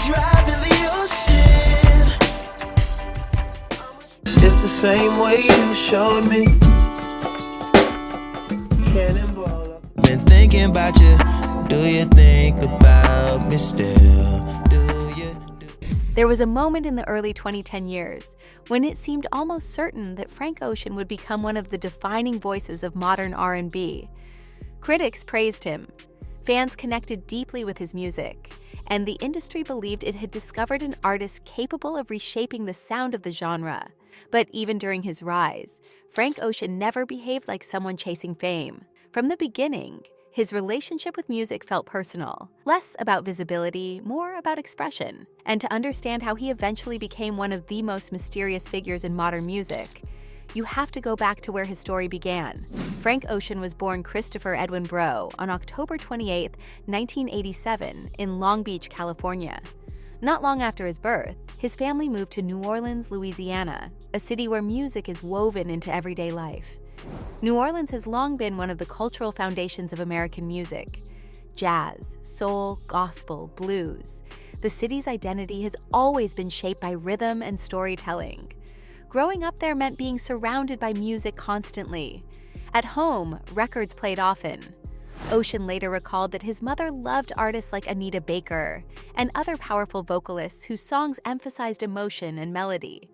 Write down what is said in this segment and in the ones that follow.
driving the ocean. It's the same way you showed me. Cannonball. Been thinking about you. Do you think about me still? Do you? There was a moment in the early 2010 years when it seemed almost certain that Frank Ocean would become one of the defining voices of modern R&B. Critics praised him, fans connected deeply with his music, and the industry believed it had discovered an artist capable of reshaping the sound of the genre. But even during his rise, Frank Ocean never behaved like someone chasing fame. From the beginning, his relationship with music felt personal, less about visibility, more about expression. And to understand how he eventually became one of the most mysterious figures in modern music, you have to go back to where his story began. Frank Ocean was born Christopher Edwin Breaux on October 28, 1987, in Long Beach, California. Not long after his birth, his family moved to New Orleans, Louisiana, a city where music is woven into everyday life. New Orleans has long been one of the cultural foundations of American music. Jazz, soul, gospel, blues. The city's identity has always been shaped by rhythm and storytelling. Growing up there meant being surrounded by music constantly. At home, records played often. Ocean later recalled that his mother loved artists like Anita Baker and other powerful vocalists whose songs emphasized emotion and melody.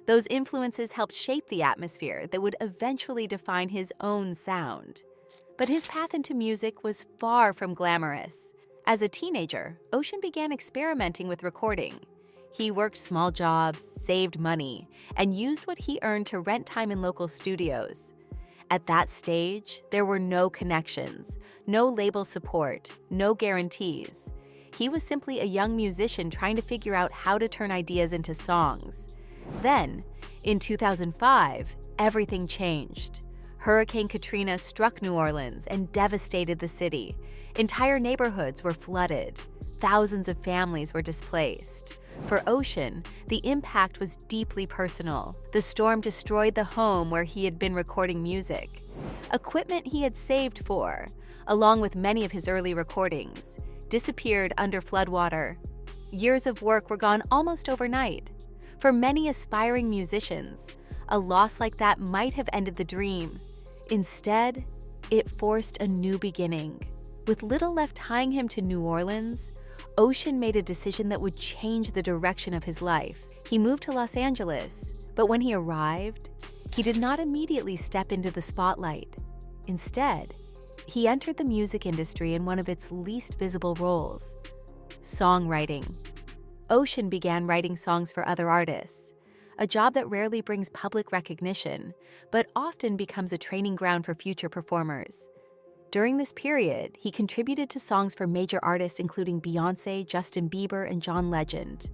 Those influences helped shape the atmosphere that would eventually define his own sound. But his path into music was far from glamorous. As a teenager, Ocean began experimenting with recording. He worked small jobs, saved money, and used what he earned to rent time in local studios. At that stage, there were no connections, no label support, no guarantees. He was simply a young musician trying to figure out how to turn ideas into songs. Then, in 2005, everything changed. Hurricane Katrina struck New Orleans and devastated the city. Entire neighborhoods were flooded. Thousands of families were displaced. For Ocean, the impact was deeply personal. The storm destroyed the home where he had been recording music. Equipment he had saved for, along with many of his early recordings, disappeared under floodwater. Years of work were gone almost overnight. For many aspiring musicians, a loss like that might have ended the dream. Instead, it forced a new beginning. With little left tying him to New Orleans, Ocean made a decision that would change the direction of his life. He moved to Los Angeles, but when he arrived, he did not immediately step into the spotlight. Instead, he entered the music industry in one of its least visible roles: songwriting. Ocean began writing songs for other artists, a job that rarely brings public recognition, but often becomes a training ground for future performers. During this period, he contributed to songs for major artists including Beyoncé, Justin Bieber, and John Legend.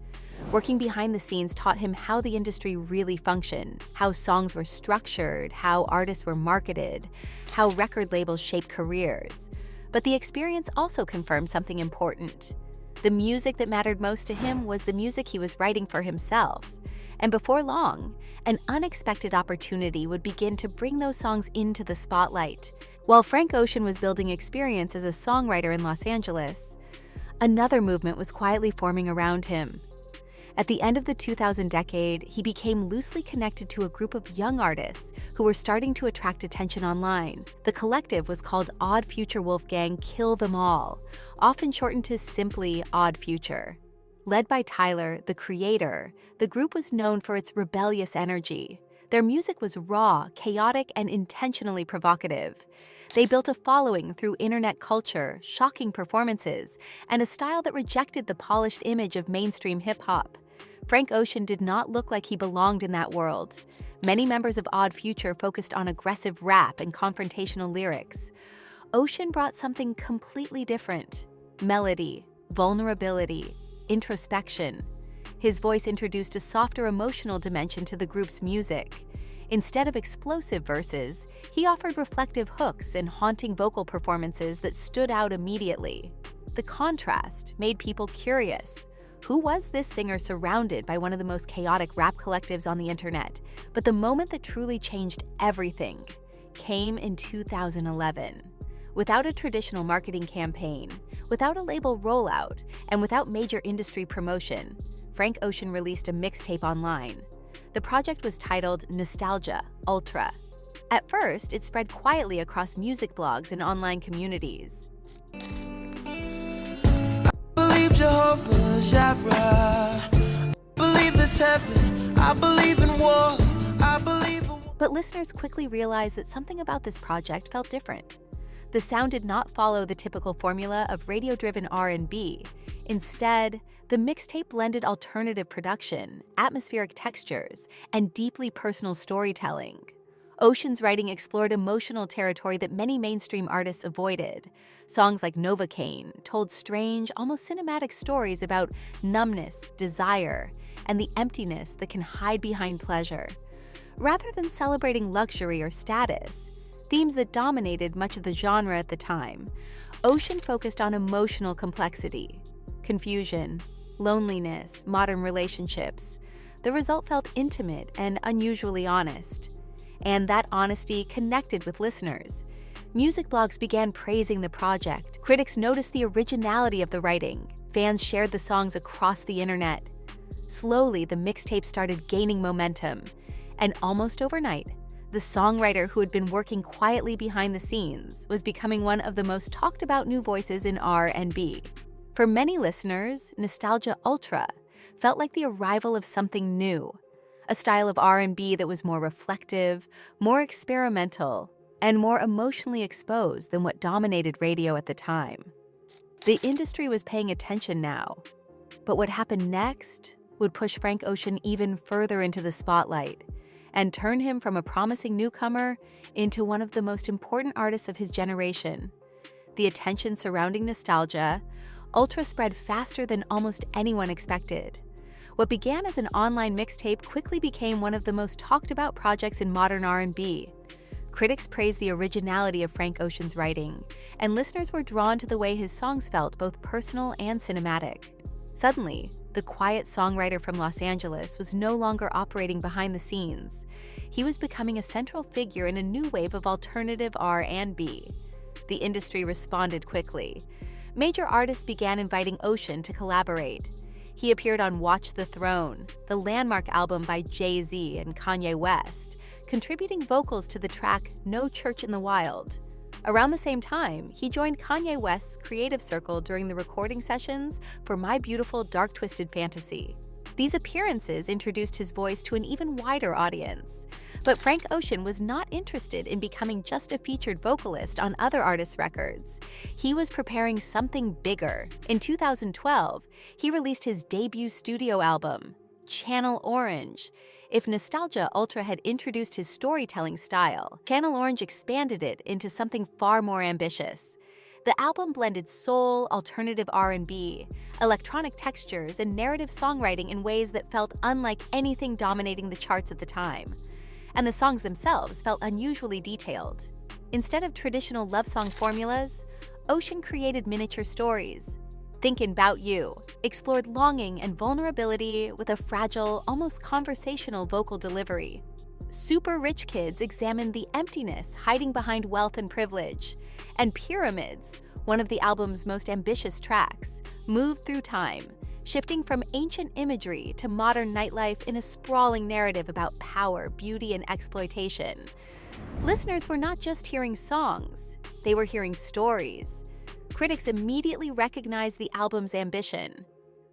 Working behind the scenes taught him how the industry really functioned, how songs were structured, how artists were marketed, how record labels shaped careers. But the experience also confirmed something important. The music that mattered most to him was the music he was writing for himself. And before long, an unexpected opportunity would begin to bring those songs into the spotlight. While Frank Ocean was building experience as a songwriter in Los Angeles, another movement was quietly forming around him. At the end of the 2000 decade, he became loosely connected to a group of young artists who were starting to attract attention online. The collective was called Odd Future Wolfgang Kill Them All, often shortened to simply Odd Future. Led by Tyler, the creator, the group was known for its rebellious energy. Their music was raw, chaotic, and intentionally provocative. They built a following through internet culture, shocking performances, and a style that rejected the polished image of mainstream hip-hop. Frank Ocean did not look like he belonged in that world. Many members of Odd Future focused on aggressive rap and confrontational lyrics. Ocean brought something completely different: melody, vulnerability, introspection. His voice introduced a softer emotional dimension to the group's music. Instead of explosive verses, he offered reflective hooks and haunting vocal performances that stood out immediately. The contrast made people curious. Who was this singer surrounded by one of the most chaotic rap collectives on the internet? But the moment that truly changed everything came in 2011. Without a traditional marketing campaign, without a label rollout, and without major industry promotion, Frank Ocean released a mixtape online. The project was titled Nostalgia Ultra. At first, it spread quietly across music blogs and online communities. Believe Jehovah Jireh. Believe there's heaven. I believe in war. I believe in... But listeners quickly realized that something about this project felt different. The sound did not follow the typical formula of radio-driven R&B. Instead, the mixtape blended alternative production, atmospheric textures, and deeply personal storytelling. Ocean's writing explored emotional territory that many mainstream artists avoided. Songs like Novocaine told strange, almost cinematic stories about numbness, desire, and the emptiness that can hide behind pleasure. Rather than celebrating luxury or status, themes that dominated much of the genre at the time, Ocean focused on emotional complexity, confusion, loneliness, modern relationships. The result felt intimate and unusually honest. And that honesty connected with listeners. Music blogs began praising the project. Critics noticed the originality of the writing. Fans shared the songs across the internet. Slowly, the mixtape started gaining momentum. And almost overnight, the songwriter who had been working quietly behind the scenes was becoming one of the most talked about new voices in R&B. For many listeners, Nostalgia Ultra felt like the arrival of something new, a style of R&B that was more reflective, more experimental, and more emotionally exposed than what dominated radio at the time. The industry was paying attention now, but what happened next would push Frank Ocean even further into the spotlight and turn him from a promising newcomer into one of the most important artists of his generation. The attention surrounding Nostalgia Ultra spread faster than almost anyone expected. What began as an online mixtape quickly became one of the most talked about projects in modern R&B. Critics praised the originality of Frank Ocean's writing, and listeners were drawn to the way his songs felt both personal and cinematic. Suddenly, the quiet songwriter from Los Angeles was no longer operating behind the scenes. He was becoming a central figure in a new wave of alternative R&B. The industry responded quickly. Major artists began inviting Ocean to collaborate. He appeared on Watch the Throne, the landmark album by Jay-Z and Kanye West, contributing vocals to the track No Church in the Wild. Around the same time, he joined Kanye West's creative circle during the recording sessions for My Beautiful Dark Twisted Fantasy. These appearances introduced his voice to an even wider audience. But Frank Ocean was not interested in becoming just a featured vocalist on other artists' records. He was preparing something bigger. In 2012, he released his debut studio album, Channel Orange. If Nostalgia Ultra had introduced his storytelling style, Channel Orange expanded it into something far more ambitious. The album blended soul, alternative R&B, electronic textures, and narrative songwriting in ways that felt unlike anything dominating the charts at the time. And the songs themselves felt unusually detailed. Instead of traditional love song formulas, Ocean created miniature stories. Thinkin' 'Bout You explored longing and vulnerability with a fragile, almost conversational vocal delivery. Super Rich Kids examined the emptiness hiding behind wealth and privilege. And Pyramids, one of the album's most ambitious tracks, moved through time, shifting from ancient imagery to modern nightlife in a sprawling narrative about power, beauty, and exploitation. Listeners were not just hearing songs, they were hearing stories. Critics immediately recognized the album's ambition.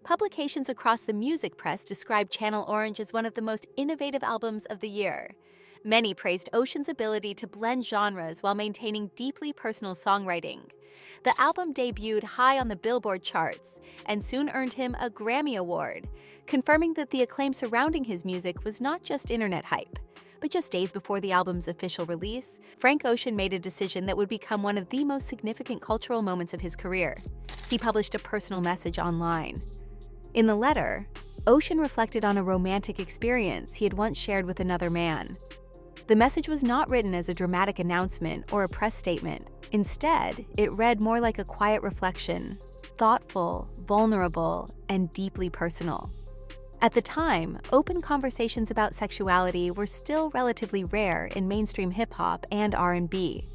Publications across the music press described Channel Orange as one of the most innovative albums of the year. Many praised Ocean's ability to blend genres while maintaining deeply personal songwriting. The album debuted high on the Billboard charts and soon earned him a Grammy Award, confirming that the acclaim surrounding his music was not just internet hype. But just days before the album's official release, Frank Ocean made a decision that would become one of the most significant cultural moments of his career. He published a personal message online. In the letter, Ocean reflected on a romantic experience he had once shared with another man. The message was not written as a dramatic announcement or a press statement. Instead, it read more like a quiet reflection, thoughtful, vulnerable, and deeply personal. At the time, open conversations about sexuality were still relatively rare in mainstream hip-hop and R&B.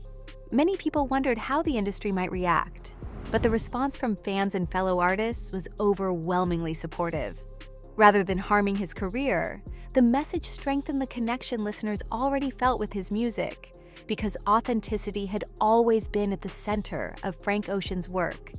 Many people wondered how the industry might react, but the response from fans and fellow artists was overwhelmingly supportive. Rather than harming his career, the message strengthened the connection listeners already felt with his music, because authenticity had always been at the center of Frank Ocean's work.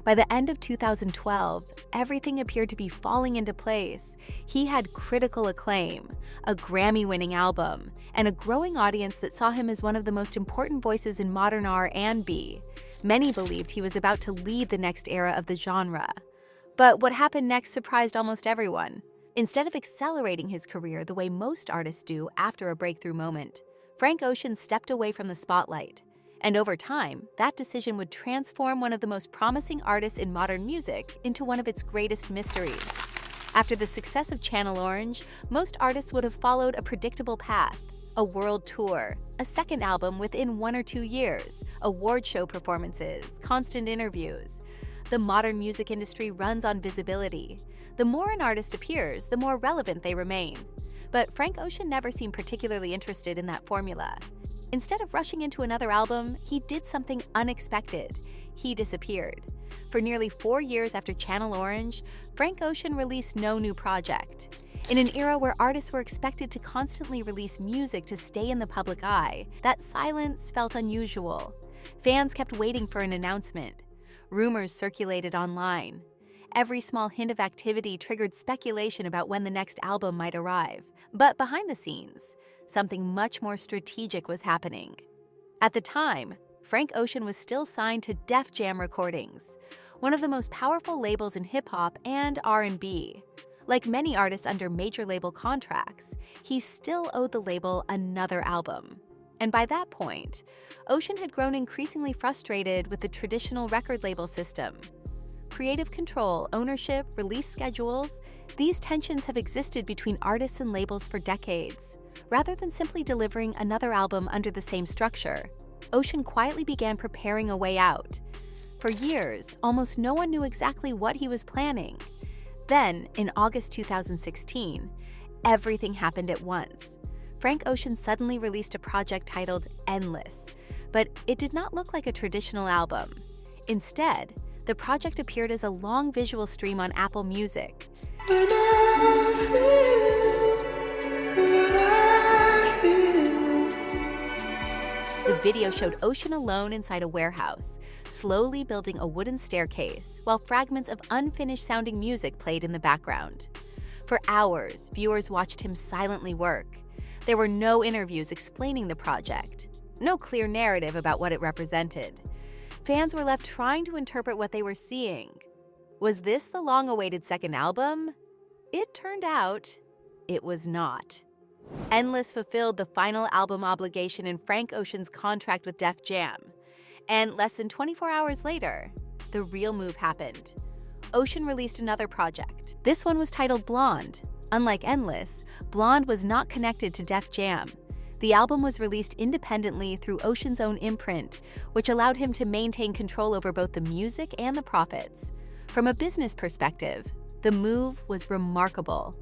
By the end of 2012, everything appeared to be falling into place. He had critical acclaim, a Grammy-winning album, and a growing audience that saw him as one of the most important voices in modern R&B. Many believed he was about to lead the next era of the genre. But what happened next surprised almost everyone. Instead of accelerating his career the way most artists do after a breakthrough moment, Frank Ocean stepped away from the spotlight. And over time, that decision would transform one of the most promising artists in modern music into one of its greatest mysteries. After the success of Channel Orange, most artists would have followed a predictable path: a world tour, a second album within 1 or 2 years, award show performances, constant interviews. The modern music industry runs on visibility. The more an artist appears, the more relevant they remain. But Frank Ocean never seemed particularly interested in that formula. Instead of rushing into another album, he did something unexpected. He disappeared. For nearly 4 years after Channel Orange, Frank Ocean released no new project. In an era where artists were expected to constantly release music to stay in the public eye, that silence felt unusual. Fans kept waiting for an announcement. Rumors circulated online. Every small hint of activity triggered speculation about when the next album might arrive. But behind the scenes, something much more strategic was happening. At the time, Frank Ocean was still signed to Def Jam Recordings, one of the most powerful labels in hip-hop and R&B. Like many artists under major label contracts, he still owed the label another album. And by that point, Ocean had grown increasingly frustrated with the traditional record label system. Creative control, ownership, release schedules, these tensions have existed between artists and labels for decades. Rather than simply delivering another album under the same structure, Ocean quietly began preparing a way out. For years, almost no one knew exactly what he was planning. Then, in August 2016, everything happened at once. Frank Ocean suddenly released a project titled Endless, but it did not look like a traditional album. Instead, the project appeared as a long visual stream on Apple Music. The video showed Ocean alone inside a warehouse, slowly building a wooden staircase, while fragments of unfinished-sounding music played in the background. For hours, viewers watched him silently work. There were no interviews explaining the project, no clear narrative about what it represented. Fans were left trying to interpret what they were seeing. Was this the long-awaited second album? It turned out it was not. Endless fulfilled the final album obligation in Frank Ocean's contract with Def Jam. And less than 24 hours later, the real move happened. Ocean released another project. This one was titled Blonde. Unlike Endless, Blonde was not connected to Def Jam. The album was released independently through Ocean's own imprint, which allowed him to maintain control over both the music and the profits. From a business perspective, the move was remarkable.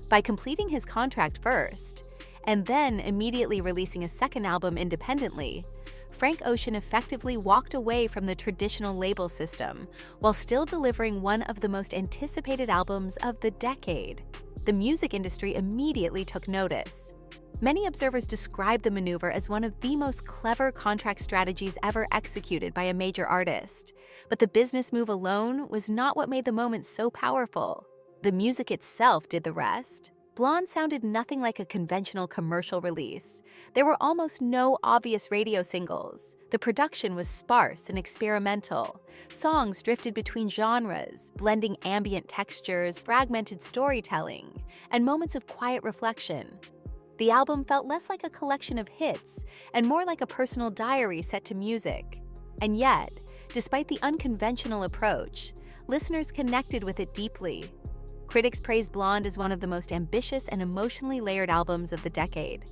By completing his contract first, and then immediately releasing a second album independently, Frank Ocean effectively walked away from the traditional label system, while still delivering one of the most anticipated albums of the decade. The music industry immediately took notice. Many observers describe the maneuver as one of the most clever contract strategies ever executed by a major artist. But the business move alone was not what made the moment so powerful. The music itself did the rest. Blonde sounded nothing like a conventional commercial release. There were almost no obvious radio singles. The production was sparse and experimental. Songs drifted between genres, blending ambient textures, fragmented storytelling, and moments of quiet reflection. The album felt less like a collection of hits and more like a personal diary set to music. And yet, despite the unconventional approach, listeners connected with it deeply. Critics praised Blonde as one of the most ambitious and emotionally layered albums of the decade.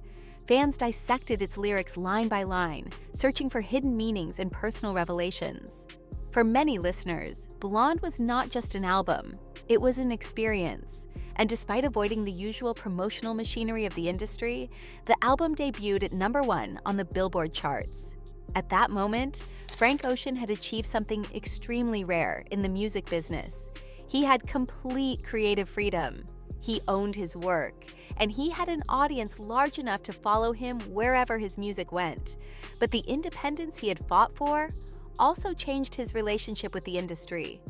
Fans dissected its lyrics line by line, searching for hidden meanings and personal revelations. For many listeners, Blonde was not just an album, it was an experience. And despite avoiding the usual promotional machinery of the industry, the album debuted at #1 on the Billboard charts. At that moment, Frank Ocean had achieved something extremely rare in the music business. He had complete creative freedom. He owned his work, and he had an audience large enough to follow him wherever his music went. But the independence he had fought for also changed his relationship with the industry.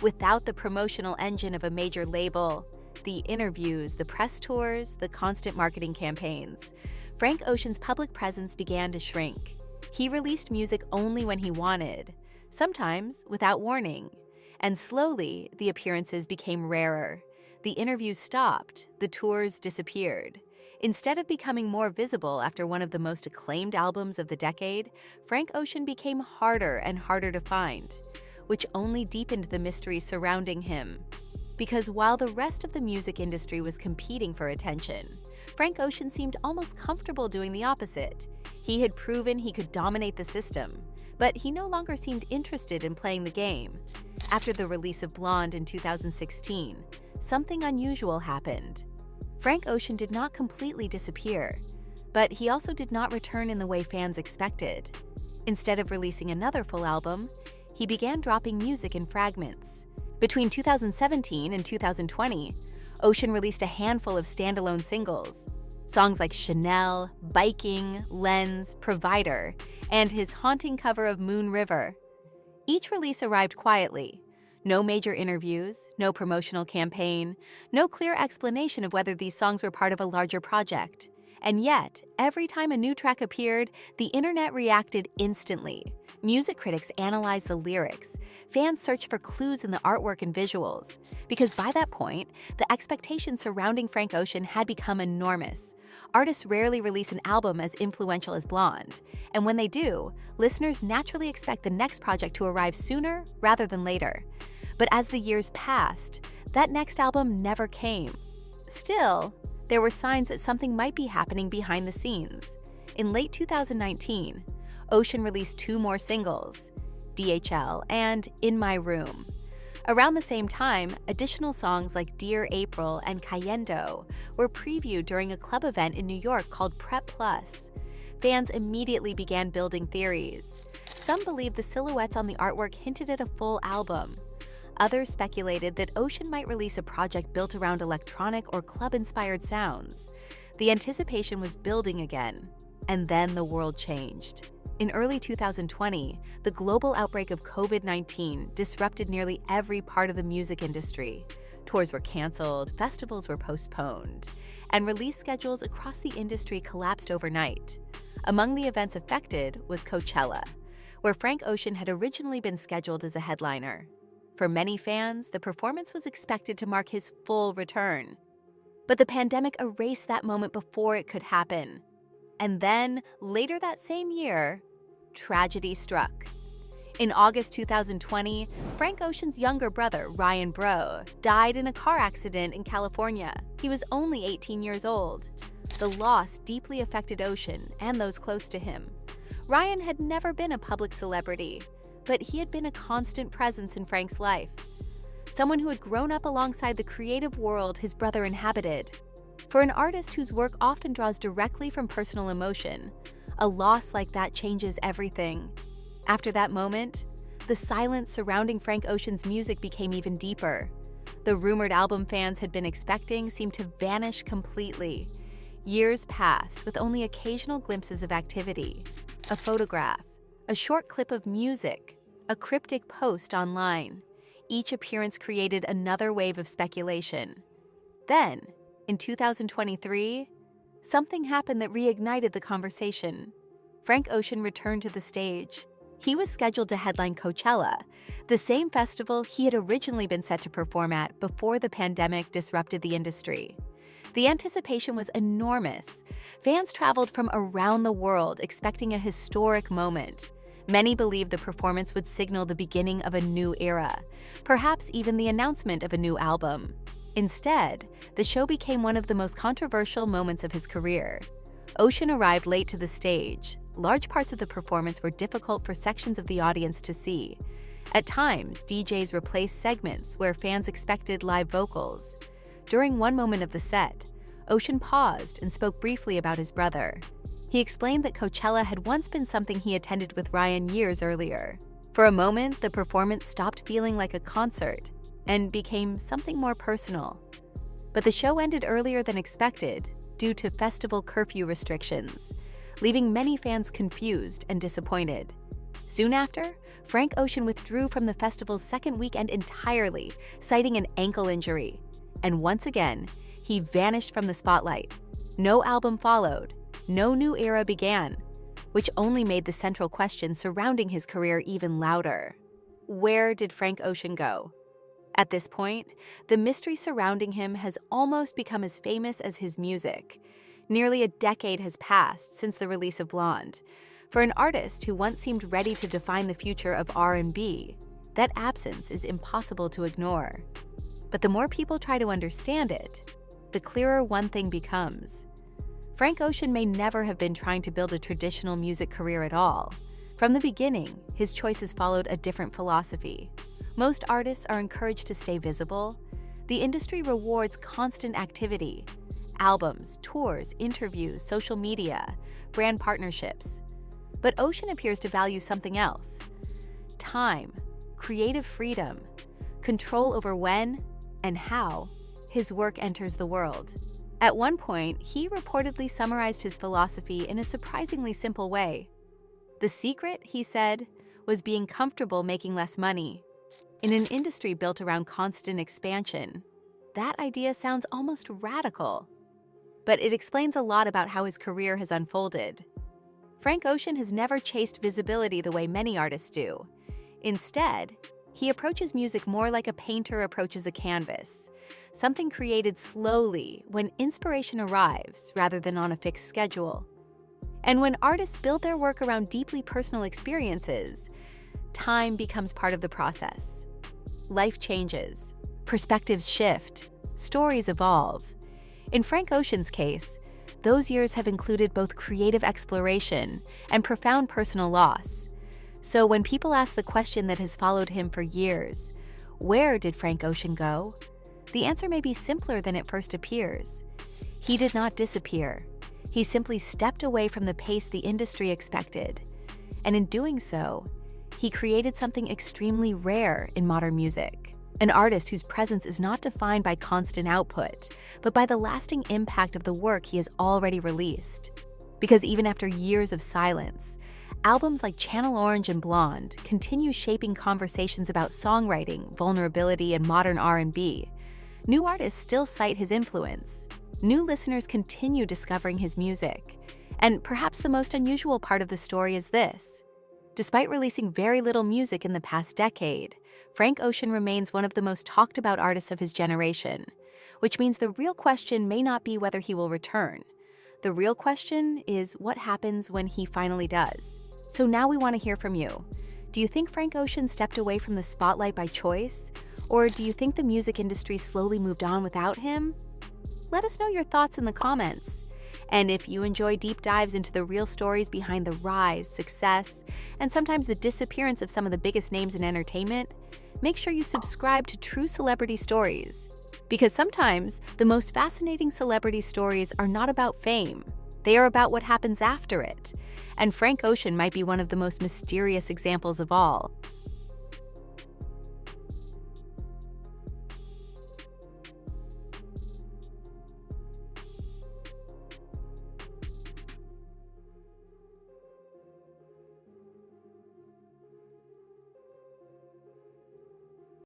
Without the promotional engine of a major label, the interviews, the press tours, the constant marketing campaigns, Frank Ocean's public presence began to shrink. He released music only when he wanted, sometimes without warning. And slowly, the appearances became rarer. The interviews stopped, the tours disappeared. Instead of becoming more visible after one of the most acclaimed albums of the decade, Frank Ocean became harder and harder to find, which only deepened the mystery surrounding him. Because while the rest of the music industry was competing for attention, Frank Ocean seemed almost comfortable doing the opposite. He had proven he could dominate the system, but he no longer seemed interested in playing the game. After the release of Blonde in 2016, something unusual happened. Frank Ocean did not completely disappear, but he also did not return in the way fans expected. Instead of releasing another full album, he began dropping music in fragments. Between 2017 and 2020, Ocean released a handful of standalone singles, songs like Chanel, Biking, Lens, Provider, and his haunting cover of Moon River. Each release arrived quietly. No major interviews, no promotional campaign, no clear explanation of whether these songs were part of a larger project. And yet, every time a new track appeared, the internet reacted instantly. Music critics analyzed the lyrics. Fans searched for clues in the artwork and visuals. Because by that point, the expectations surrounding Frank Ocean had become enormous. Artists rarely release an album as influential as Blonde. And when they do, listeners naturally expect the next project to arrive sooner rather than later. But as the years passed, that next album never came. Still, there were signs that something might be happening behind the scenes. In late 2019, Ocean released 2 more singles, DHL and In My Room. Around the same time, additional songs like Dear April and Cayendo were previewed during a club event in New York called Prep Plus. Fans immediately began building theories. Some believed the silhouettes on the artwork hinted at a full album. Others speculated that Ocean might release a project built around electronic or club-inspired sounds. The anticipation was building again, and then the world changed. In early 2020, the global outbreak of COVID-19 disrupted nearly every part of the music industry. Tours were canceled, festivals were postponed, and release schedules across the industry collapsed overnight. Among the events affected was Coachella, where Frank Ocean had originally been scheduled as a headliner. For many fans, the performance was expected to mark his full return. But the pandemic erased that moment before it could happen. And then, later that same year, tragedy struck. In August 2020, Frank Ocean's younger brother, Ryan Bro, died in a car accident in California. He was only 18 years old. The loss deeply affected Ocean and those close to him. Ryan had never been a public celebrity, but he had been a constant presence in Frank's life. Someone who had grown up alongside the creative world his brother inhabited. For an artist whose work often draws directly from personal emotion, a loss like that changes everything. After that moment, the silence surrounding Frank Ocean's music became even deeper. The rumored album fans had been expecting seemed to vanish completely. Years passed with only occasional glimpses of activity, a photograph, a short clip of music, a cryptic post online. Each appearance created another wave of speculation. Then, in 2023, something happened that reignited the conversation. Frank Ocean returned to the stage. He was scheduled to headline Coachella, the same festival he had originally been set to perform at before the pandemic disrupted the industry. The anticipation was enormous. Fans traveled from around the world expecting a historic moment. Many believed the performance would signal the beginning of a new era, perhaps even the announcement of a new album. Instead, the show became one of the most controversial moments of his career. Ocean arrived late to the stage. Large parts of the performance were difficult for sections of the audience to see. At times, DJs replaced segments where fans expected live vocals. During one moment of the set, Ocean paused and spoke briefly about his brother. He explained that Coachella had once been something he attended with Ryan years earlier. For a moment, the performance stopped feeling like a concert and became something more personal. But the show ended earlier than expected due to festival curfew restrictions, leaving many fans confused and disappointed. Soon after, Frank Ocean withdrew from the festival's second weekend entirely, citing an ankle injury. And once again, he vanished from the spotlight. No album followed, no new era began, which only made the central question surrounding his career even louder. Where did Frank Ocean go? At this point, the mystery surrounding him has almost become as famous as his music. Nearly a decade has passed since the release of Blonde. For an artist who once seemed ready to define the future of R&B, that absence is impossible to ignore. But the more people try to understand it, the clearer one thing becomes. Frank Ocean may never have been trying to build a traditional music career at all. From the beginning, his choices followed a different philosophy. Most artists are encouraged to stay visible. The industry rewards constant activity: albums, tours, interviews, social media, brand partnerships. But Ocean appears to value something else: time, creative freedom, control over when and how his work enters the world. At one point, he reportedly summarized his philosophy in a surprisingly simple way. The secret, he said, was being comfortable making less money. In an industry built around constant expansion, that idea sounds almost radical. But it explains a lot about how his career has unfolded. Frank Ocean has never chased visibility the way many artists do. Instead, he approaches music more like a painter approaches a canvas, something created slowly when inspiration arrives rather than on a fixed schedule. And when artists build their work around deeply personal experiences, time becomes part of the process. Life changes, perspectives shift, stories evolve. In Frank Ocean's case, those years have included both creative exploration and profound personal loss. So when people ask the question that has followed him for years, where did Frank Ocean go? The answer may be simpler than it first appears. He did not disappear. He simply stepped away from the pace the industry expected. And in doing so, he created something extremely rare in modern music. An artist whose presence is not defined by constant output, but by the lasting impact of the work he has already released. Because even after years of silence, albums like Channel Orange and Blonde continue shaping conversations about songwriting, vulnerability, and modern R&B. New artists still cite his influence. New listeners continue discovering his music. And perhaps the most unusual part of the story is this: despite releasing very little music in the past decade, Frank Ocean remains one of the most talked about artists of his generation, which means the real question may not be whether he will return. The real question is what happens when he finally does. So now we want to hear from you. Do you think Frank Ocean stepped away from the spotlight by choice? Or do you think the music industry slowly moved on without him? Let us know your thoughts in the comments. And if you enjoy deep dives into the real stories behind the rise, success, and sometimes the disappearance of some of the biggest names in entertainment, make sure you subscribe to True Celebrity Stories. Because sometimes the most fascinating celebrity stories are not about fame. They are about what happens after it. And Frank Ocean might be one of the most mysterious examples of all.